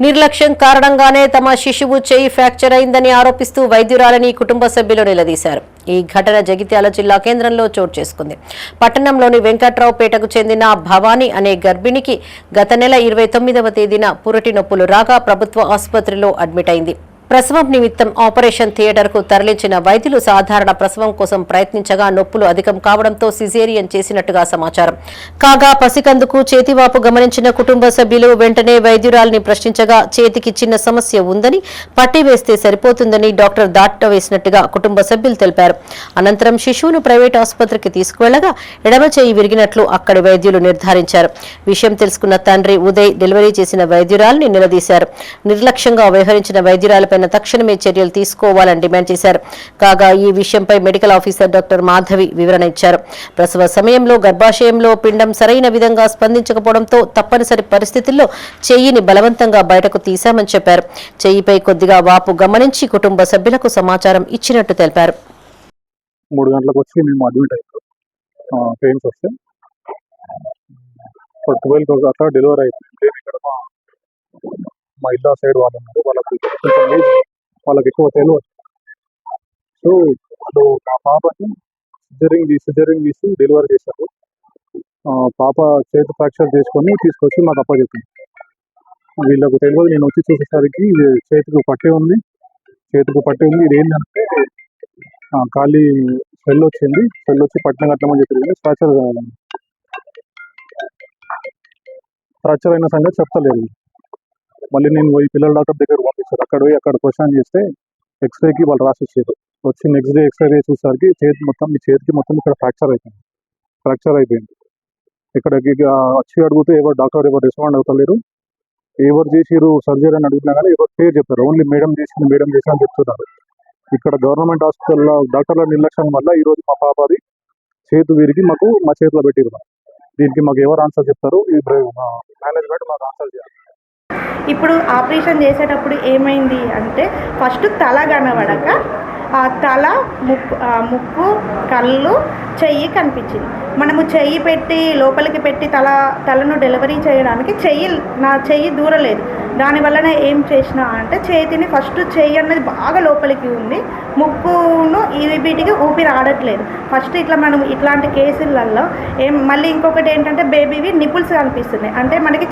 నిర్లక్ష్యం కారణంగానే తమ శిశువు చేయి ఫ్రాక్చర్ అయిందని ఆరోపిస్తూ వైద్యురాలని కుటుంబ సభ్యులు నిలదీశారు. ఈ ఘటన జగిత్యాల జిల్లా కేంద్రంలో చోటు చేసుకుంది. పట్టణంలోని వెంకట్రావుపేటకు చెందిన భవానీ అనే గర్భిణికి గత నెల 29వ తేదీన పురటి నొప్పులు రాగా ప్రభుత్వ ఆసుపత్రిలో అడ్మిట్ అయింది. ప్రసవం నిమిత్తం ఆపరేషన్ థియేటర్కు తరలించిన వైద్యులు సాధారణ ప్రసవం కోసం ప్రయత్నించగా నొప్పులు అధికం కావడంతో సిజేరియన్ చేసినట్టుగా సమాచారం. కాగా పసికందుకు చేతివాపు గమనించిన కుటుంబ సభ్యులు వెంటనే వైద్యురాలిని ప్రశ్నించగా చేతికి చిన్న సమస్య ఉందని, పట్టి వేస్తే సరిపోతుందని డాక్టర్ దాటవేసినట్టుగా కుటుంబ సభ్యులు తెలిపారు. అనంతరం శిశువును ప్రైవేట్ ఆసుపత్రికి తీసుకువెళ్లగా ఎడమ చేయి విరిగినట్లు అక్కడి వైద్యులు నిర్ధారించారు. విషయం తెలుసుకున్న తండ్రి ఉదయ్ డెలివరీ చేసిన వైద్యురాలిని నిలదీశారు. నిర్లక్ష్యంగా వ్యవహరించిన వైద్యురాలపై తక్షణమే చర్యలు తీసుకోవాలని డిమాండ్ చేశారు. కాగా ఈ విషయంపై మెడికల్ ఆఫీసర్ డాక్టర్ మాధవి వివరణ ఇచ్చారు. ప్రసవ సమయంలో గర్భాశయంలో పిండం సరైన విధంగా స్పందించకపోవడంతో తప్పనిసరి పరిస్థితుల్లో చెయ్యిని బలవంతంగా బయటకు తీశామని చెప్పారు. చెయ్యిపై కొద్దిగా వాపు గమనించి కుటుంబ సభ్యులకు సమాచారం ఇచ్చినట్టు తెలిపారు. 3 గంటలకు వచ్చి మేము అడ్మిట్ అయ్యాము. పెయిన్స్ వస్తే 12 అట్లా డెలివరీ అయిపోయింది. ఇక్కడ మా ఇల్లు సైడ్ వాళ్ళు ఉన్నారు, వాళ్ళకి ఎక్కువ తెలియదు. సో వాళ్ళు నా పాపని సిజరింగ్ తీసి డెలివరీ చేశారు. పాప చేతి ఫ్రాక్చర్ చేసుకొని తీసుకొచ్చి మాకు అప్పచెప్పింది. వీళ్ళకు తెలియదు. నేను వచ్చి చూసేసరికి చేతికి పట్టి ఉంది. ఇది ఏంటంటే ఖాళీ స్వెల్ వచ్చి పట్టిన కట్టమని చెప్పి ఫ్రాక్చర్ అయిన సంగతి చెప్తలేదు. మళ్ళీ నేను పోయి పిల్లల డాక్టర్ దగ్గర పంపించారు. అక్కడ క్వశ్చన్ చేస్తే ఎక్స్రేకి వాళ్ళు రాసిచ్చారు. వచ్చి నెక్స్ట్ డే ఎక్స్రే చూసేసరికి మీ చేతికి మొత్తం ఇక్కడ ఫ్రాక్చర్ అయిపోయింది. ఇక్కడికి వచ్చి అడిగితే డాక్టర్ ఎవరు రెస్పాండ్ అవుతలేరు. ఎవరు చేసిరు సర్జరీ అని అడుగుతున్నా కానీ ఎవరు పేరు చెప్తారు. ఓన్లీ మేడం చేసి అని చెప్తున్నారు. ఇక్కడ గవర్నమెంట్ హాస్పిటల్లో డాక్టర్ల నిర్లక్ష్యం వల్ల ఈరోజు మా పాపది చేతు విరిగి మా చేతిలో పెట్టిరు. దీనికి మాకు ఎవరు ఆన్సర్ చెప్తారు? ఈ మేనేజ్మెంట్ మాకు ఆన్సర్ చేయాలి. ఇప్పుడు ఆపరేషన్ చేసేటప్పుడు ఏమైంది అంటే ఫస్ట్ తల కనబడక ఆ తల ముక్కు కళ్ళు చెయ్యి కనిపించింది. మనము చెయ్యి పెట్టి లోపలికి పెట్టి తలను డెలివరీ చేయడానికి నా చెయ్యి దూరలేదు. దానివల్లనే ఏం చేసిన అంటే చేతిని ఫస్ట్ చెయ్యి అన్నది బాగా లోపలికి ఉంది, ముక్కును వీటికి ఊపిరి ఆడట్లేదు. ఫస్ట్ మనం ఇట్లాంటి కేసులలో మళ్ళీ ఇంకొకటి ఏంటంటే బేబీవి నిపుల్స్ కనిపిస్తున్నాయి. అంటే మనకి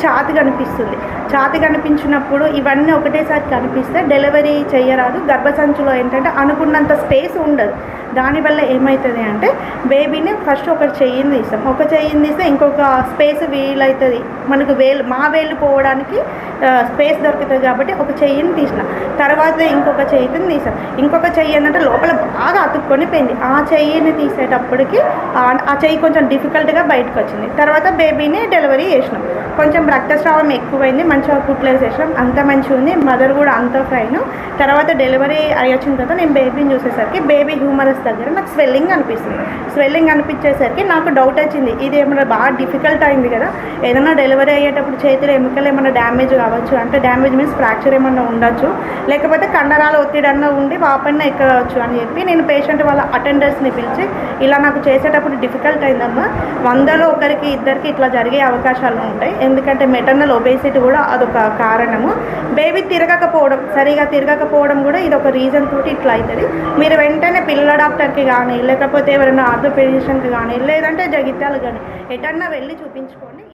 ఛాతి కనిపించినప్పుడు ఇవన్నీ ఒకటేసారి కనిపిస్తే డెలివరీ చేయరాదు. గర్భసంచిలో ఏంటంటే అనుకున్నంత స్పేస్ ఉండదు. దానివల్ల ఏమవుతుంది అంటే బేబీని ఫస్ట్ ఒక చెయ్యిని తీస్తే ఇంకొక స్పేస్ వీలవుతుంది. మనకు మా వేలు పోవడానికి స్పేస్ దొరుకుతుంది కాబట్టి ఒక చెయ్యిని తీసిన తర్వాత ఇంకొక చెయ్యి ఏంటంటే లోపల బాగా అతుక్కొని పోయింది. ఆ చెయ్యిని తీసేటప్పటికి ఆ చెయ్యి కొంచెం డిఫికల్ట్గా బయటకు వచ్చింది. తర్వాత బేబీని డెలివరీ చేసినాం. కొంచెం రక్తస్రావం ఎక్కువైంది, మంచిగా కుట్లేసి చేసినాం, అంత మంచిగా ఉంది. మదర్ కూడా అంత ఫైన్. తర్వాత డెలివరీ వచ్చిన తర్వాత నేను బేబీని చూసేసరికి బేబీ హ్యూమరస్ దగ్గర నాకు స్వెల్లింగ్ అనిపించేసరికి నాకు డౌట్ వచ్చింది. ఇది ఏమైనా బాగా డిఫికల్ట్ అయింది కదా, ఏదైనా డెలివరీ అయ్యేటప్పుడు చేతిలో ఎముకలు ఏమైనా డ్యామేజ్ కావచ్చు, అంటే డ్యామేజ్ మీన్స్ ఫ్రాక్చర్ ఏమన్నా ఉండొచ్చు, లేకపోతే కండరాల ఒత్తిడి అన్న ఉండి పాపన్న ఎక్కవచ్చు అని చెప్పి నేను పేషెంట్ వాళ్ళ అటెండర్స్ని పిలిచి ఇలా నాకు చేసేటప్పుడు డిఫికల్ట్ అయిందమ్మా, 100లో ఒకరికి ఇద్దరికి ఇట్లా జరిగే అవకాశాలు ఉంటాయి. ఎందుకంటే మెటర్నల్ ఒబేసిటీ కూడా అదొక కారణము. బేబీ సరిగా తిరగకపోవడం కూడా ఇది ఒక రీజన్ తోటి ఇట్లా అవుతుంది. మీరు వెంటనే పిల్లల డాక్టర్కి కానీ లేకపోతే ఎవరైనా ఆర్థోపెడిషన్కి కానీ లేదంటే జగిత్యాలు కానీ ఎటన్నా వెళ్ళి చూపించుకోండి.